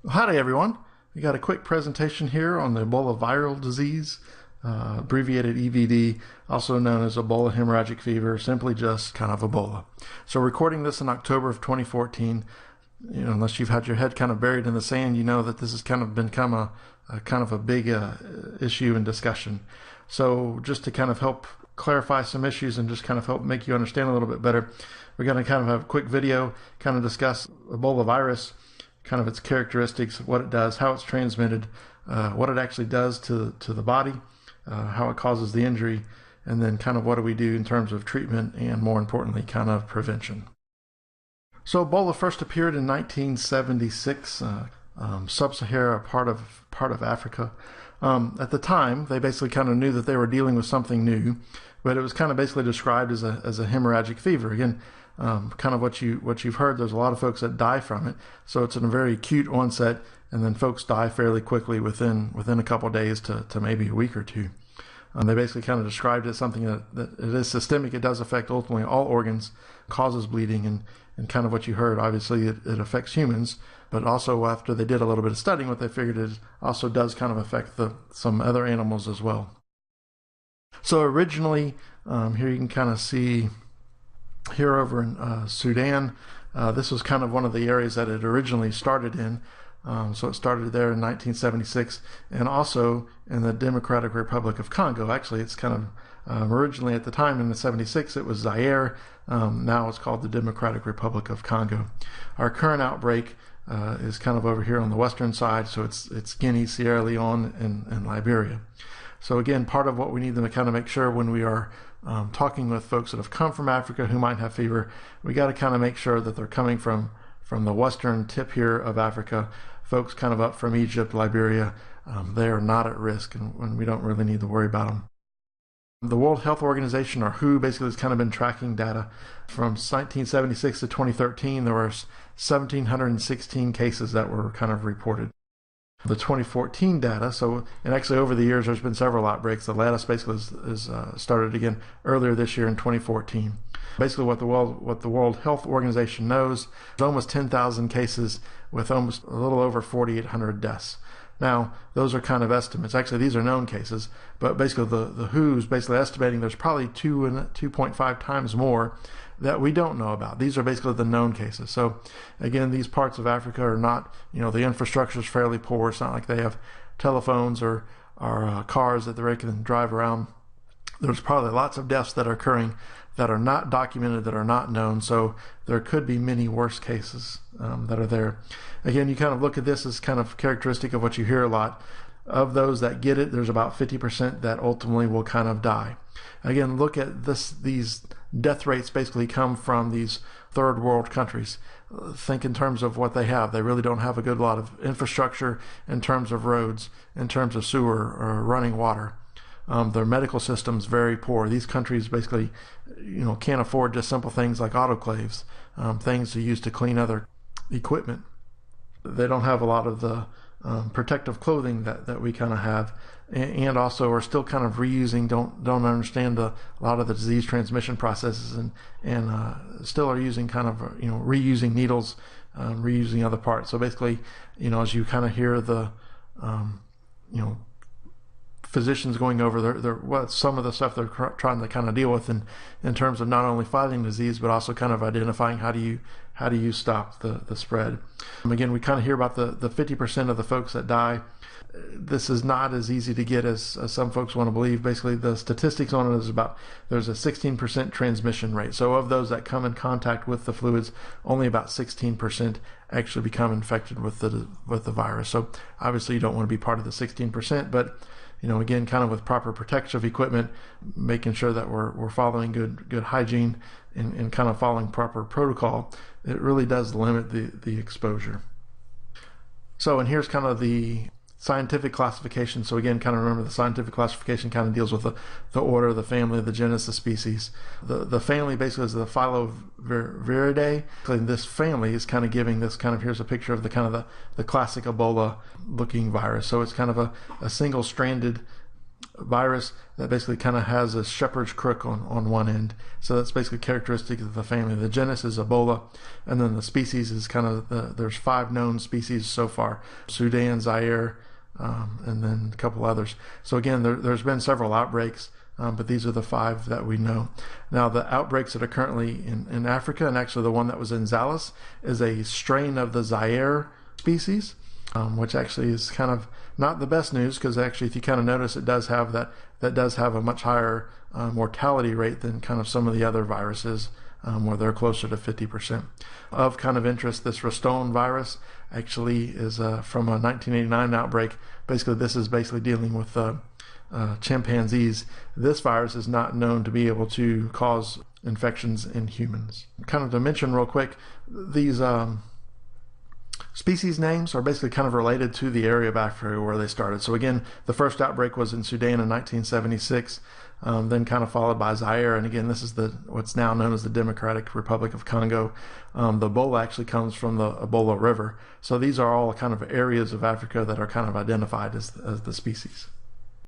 Howdy everyone. We got a quick presentation here on the Ebola viral disease, abbreviated EVD, also known as Ebola hemorrhagic fever, simply just kind of Ebola. So recording this in October of 2014, unless you've had your head kind of buried in the sand, you know that this has kind of become a big issue and discussion. So just to kind of help clarify some issues and just kind of help make you understand a little bit better, we're going to kind of have a quick video, kind of discuss Ebola virus, kind of its characteristics, what it does, how it's transmitted, what it actually does to the body, how it causes the injury, and then kind of what do we do in terms of treatment and, more importantly, kind of prevention. So Ebola first appeared in 1976, sub-Sahara, part of Africa. At the time, they basically kind of knew that they were dealing with something new, but it was kind of basically described as a hemorrhagic fever. Again, kind of what you've heard. There's a lot of folks that die from it, so it's in a very acute onset, and then folks die fairly quickly within a couple of days to maybe a week or two. They basically kind of described it as something that it is systemic. It does affect ultimately all organs, causes bleeding, and kind of what you heard. Obviously, it affects humans, but also after they did a little bit of studying, what they figured is also does kind of affect some other animals as well. So originally, here you can kind of see here over in Sudan, this was kind of one of the areas that it originally started in. So it started there in 1976, and also in the Democratic Republic of Congo. Actually, it's kind of originally at the time in the 76, it was Zaire. Now it's called the Democratic Republic of Congo. Our current outbreak is kind of over here on the western side, so it's Guinea, Sierra Leone, and Liberia. So again, part of what we need to kind of make sure when we are talking with folks that have come from Africa who might have fever, we got to kind of make sure that they're coming from the western tip here of Africa. Folks kind of up from Egypt, Liberia, they are not at risk, and we don't really need to worry about them. The World Health Organization, or WHO, basically has kind of been tracking data from 1976 to 2013. There were 1,716 cases that were kind of reported. The 2014 data, and actually over the years there's been several outbreaks. The latest basically is started again earlier this year in 2014. Basically what the World Health Organization knows is almost 10,000 cases with almost a little over 4,800 deaths. Now, those are kind of estimates. Actually, these are known cases, but basically the WHO's basically estimating there's probably 2.5 times more that we don't know about. These are basically the known cases. So again, these parts of Africa are not, the infrastructure is fairly poor. It's not like they have telephones or cars that they can drive around. There's probably lots of deaths that are occurring that are not documented, that are not known. So there could be many worse cases that are there. Again, you kind of look at this as kind of characteristic of what you hear a lot. Of those that get it, there's about 50% that ultimately will kind of die. Again, look at these death rates basically come from these third world countries. Think in terms of what they have. They really don't have a good lot of infrastructure in terms of roads, in terms of sewer or running water. Their medical system's very poor. These countries basically, can't afford just simple things like autoclaves, things to use to clean other equipment. They don't have a lot of the protective clothing that we kind of have, and also are still kind of reusing, don't understand a lot of the disease transmission processes, and still are using kind of reusing needles, reusing other parts. So basically, as you kind of hear the physicians going over some of the stuff they're trying to kind of deal with in terms of not only fighting disease, but also kind of identifying how do you stop the spread. Again, we kind of hear about the 50% of the folks that die. This is not as easy to get as some folks want to believe. Basically, the statistics on it is there's a 16% transmission rate. So of those that come in contact with the fluids, only about 16% actually become infected with the virus. So obviously you don't want to be part of the 16%, but again, kind of with proper protective equipment, making sure that we're following good hygiene and kind of following proper protocol, it really does limit the exposure. So, and here's kind of the scientific classification. So again, kind of remember the scientific classification kind of deals with the order, the family, the genus, the species. The family basically is the Filoviridae. This family is kind of giving this kind of, here's a picture of the classic Ebola looking virus. So it's kind of a single stranded virus that basically kind of has a shepherd's crook on one end. So that's basically characteristic of the family. The genus is Ebola, and then the species is kind of, there's 5 known species so far: Sudan, Zaire, and then a couple others. So again, there's been several outbreaks, but these are the 5 that we know. Now, the outbreaks that are currently in Africa, and actually the one that was in Zalis, is a strain of the Zaire species, which actually is kind of not the best news, because actually, if you kind of notice, it does have that does have a much higher mortality rate than kind of some of the other viruses, where they're closer to 50%. Of kind of interest, this Rostone virus actually is from a 1989 outbreak. Basically, this is basically dealing with chimpanzees. This virus is not known to be able to cause infections in humans. Kind of to mention real quick, these species names are basically kind of related to the area of Africa where they started. So again, the first outbreak was in Sudan in 1976, then kind of followed by Zaire. And again, this is what's now known as the Democratic Republic of Congo. The Ebola actually comes from the Ebola River. So these are all kind of areas of Africa that are kind of identified as the species.